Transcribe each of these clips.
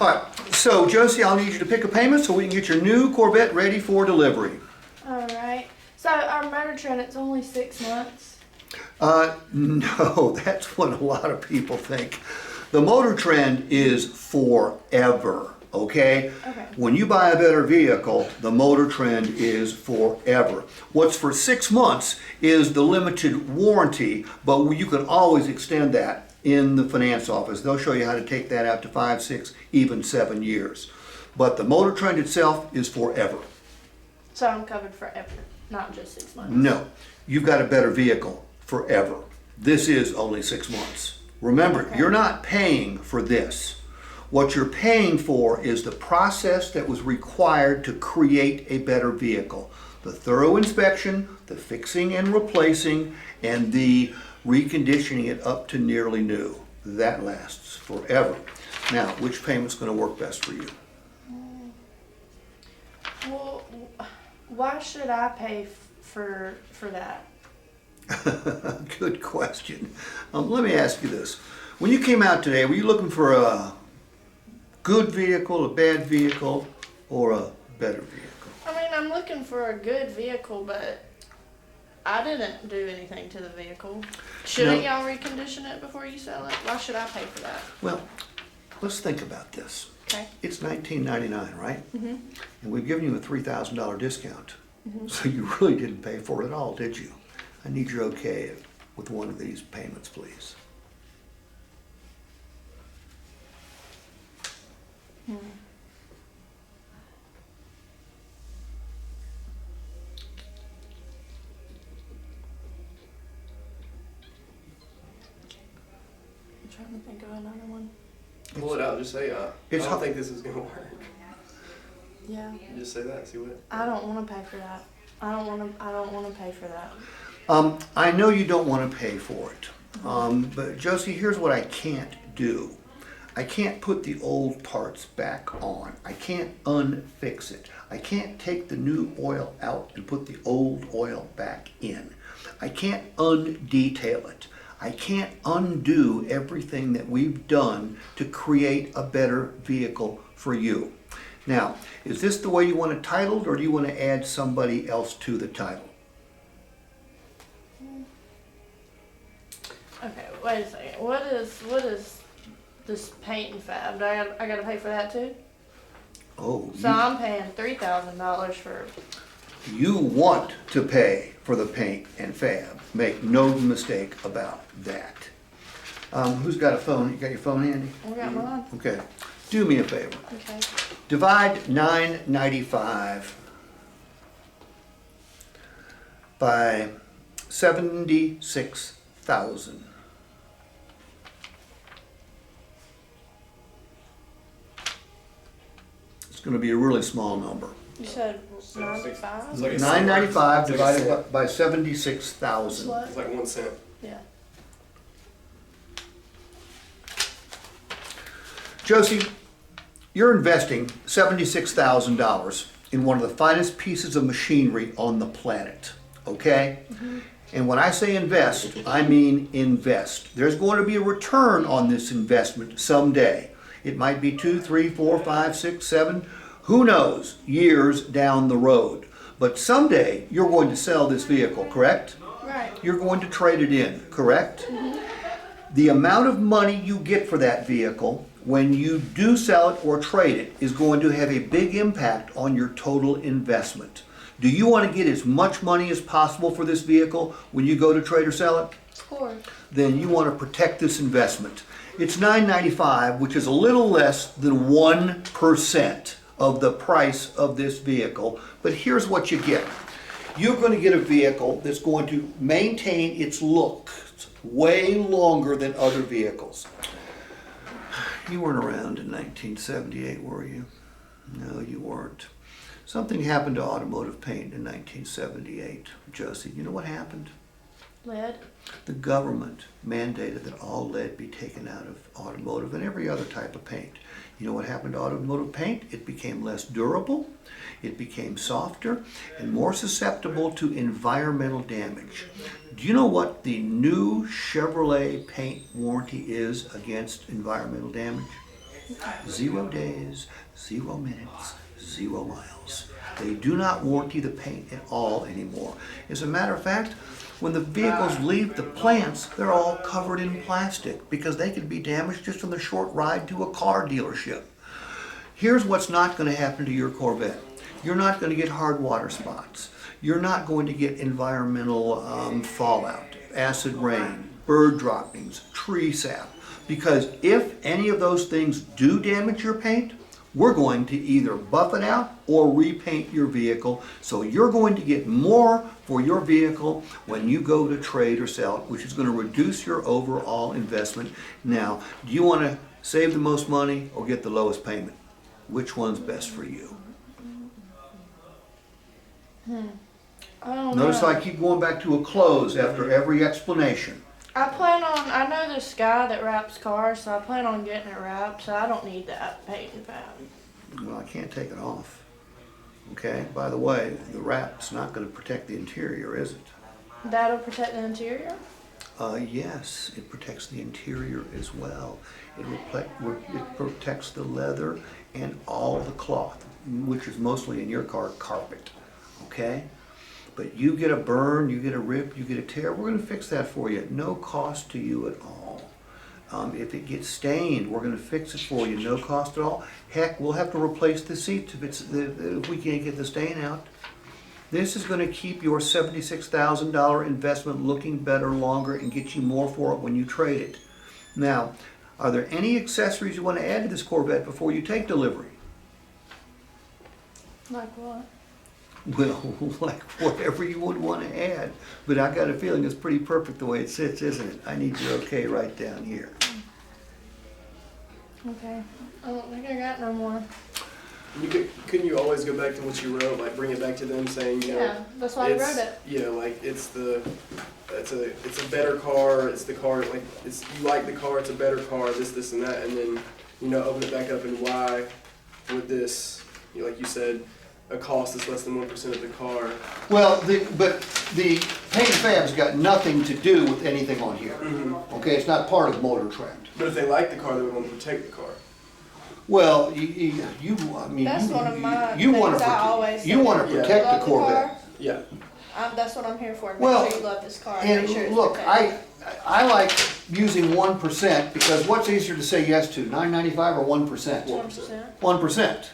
All right, so Josie, I'll need you to pick a payment so we can get your new Corvette ready for delivery. All right. So our MotorTrend, it's only 6 months. No, that's what a lot of people think. The MotorTrend is forever, okay? Okay. When you buy a better vehicle, the MotorTrend is forever. What's for 6 months is the limited warranty, but you can always extend that in the finance office. They'll show you how to take that out to 5, 6, even 7 years. But the MotorTrend itself is forever. So I'm covered forever, not just 6 months. No, you've got a better vehicle forever. This is only 6 months. Remember, Okay. you're not paying for this. What you're paying for is the process that was required to create a better vehicle. The thorough inspection, the fixing and replacing, and the reconditioning it up to nearly new. That lasts forever. Now, which payment's going to work best for you? Well, why should I pay for that? Good question. Let me ask you this. When you came out today, were you looking for a good vehicle, a bad vehicle, or a better vehicle? I mean, I'm looking for a good vehicle, but I didn't do anything to the vehicle. Shouldn't No. y'all recondition it before you sell it? Why should I pay for that? Well, let's think about this. Okay. It's $19.99, right? Mhm. And we've given you a $3,000 discount. So you really didn't pay for it at all, did you? I need your okay with one of these payments, please. I'm trying to think of another one. Pull it out. Just say, I It's don't hot. think this is gonna work. Yeah. Just say that. See what. I don't want to pay for that. I don't want to pay for that. I know you don't want to pay for it, but Josie, here's what I can't do. I can't put the old parts back on. I can't unfix it. I can't take the new oil out and put the old oil back in. I can't undetail it. I can't undo everything that we've done to create a better vehicle for you. Now, is this the way you want it titled, or do you want to add somebody else to the title? Okay, wait a second. What is this paint and fab? Do I gotta pay for that too? Oh, So I'm paying $3,000 for. you want to pay for the paint and fab. Make no mistake about that. Who's got a phone? You got your phone handy? I got mine. Okay. Do me a favor. Okay. Divide $9.95 by 76,000. It's going to be a really small number. You said 95? It's like a $9.95 It's like a divided by 76,000. What? It's like 1 cent. Yeah. Josie, you're investing $76,000 in one of the finest pieces of machinery on the planet, okay? And when I say invest, I mean invest. There's going to be a return on this investment someday. It might be 2, 3, 4, 5, 6, 7, who knows, years down the road. But someday you're going to sell this vehicle, correct? Right. You're going to trade it in, correct? The amount of money you get for that vehicle when you do sell it or trade it is going to have a big impact on your total investment. Do you want to get as much money as possible for this vehicle when you go to trade or sell it? Of course. Then you want to protect this investment. It's $9.95, which is a little less than 1% of the price of this vehicle, but here's what you get. You're going to get a vehicle that's going to maintain its look way longer than other vehicles. You weren't around in 1978, were you? No, you weren't. Something happened to automotive paint in 1978, Josie. You know what happened? Lead. The government mandated that all lead be taken out of automotive and every other type of paint. You know what happened to automotive paint? It became less durable, it became softer, and more susceptible to environmental damage. Do you know what the new Chevrolet paint warranty is against environmental damage? 0 days, 0 minutes, 0 miles. They do not warranty the paint at all anymore. As a matter of fact, when the vehicles leave the plants, they're all covered in plastic because they could be damaged just on the short ride to a car dealership. Here's what's not going to happen to your Corvette. You're not going to get hard water spots. You're not going to get environmental fallout, acid rain, bird droppings, tree sap. Because if any of those things do damage your paint, we're going to either buff it out or repaint your vehicle. So you're going to get more for your vehicle when you go to trade or sell, which is going to reduce your overall investment. Now, do you want to save the most money or get the lowest payment? Which one's best for you? I don't Notice know. I keep going back to a close after every explanation. I know this guy that wraps cars, so I plan on getting it wrapped, so I don't need that painting pad. Well, I can't take it off. Okay, by the way, the wrap's not going to protect the interior, is it? That'll protect the interior? Yes, it protects the interior as well. It protects the leather and all the cloth, which is mostly in your car carpet. Okay? But you get a burn, you get a rip, you get a tear, we're going to fix that for you at no cost to you at all. If it gets stained, we're going to fix it for you, no cost at all. Heck, we'll have to replace the seats if we can't get the stain out. This is going to keep your $76,000 investment looking better longer and get you more for it when you trade it. Now, are there any accessories you want to add to this Corvette before you take delivery? Like what? Well, like whatever you would want to add. But I got a feeling it's pretty perfect the way it sits, isn't it? I need your okay right down here. Okay. I don't think I got no more. Couldn't you always go back to what you wrote, like bring it back to them saying, you know, Yeah, that's why I wrote it. you know, like it's a better car, it's the car, like it's you like the car, it's a better car, this and that, and then you know open it back up and why would this, you know, like you said, a cost that's less than 1% of the car. Well, but the paint and fab's got nothing to do with anything on here. Okay, it's not part of MotorTrend. But if they like the car, they would want to protect the car. Well, I mean, That's one of my you want things I always to say. protect Love the the Corvette. car. Yeah. That's what I'm here for. Make Well, sure you love this car. And Make sure it's look, protected. I like using 1% because what's easier to say yes to, $9.95 or 1%? 1%. 1%.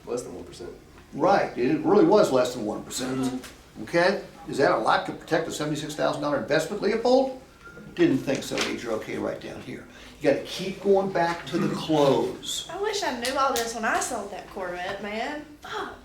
Less than 1%. Right, it really was less than 1%. Okay, is that a lot to protect a $76,000 investment, Leopold? Didn't think so. Need your okay right down here. You got to keep going back to the close. I wish I knew all this when I sold that Corvette, man. Fuck.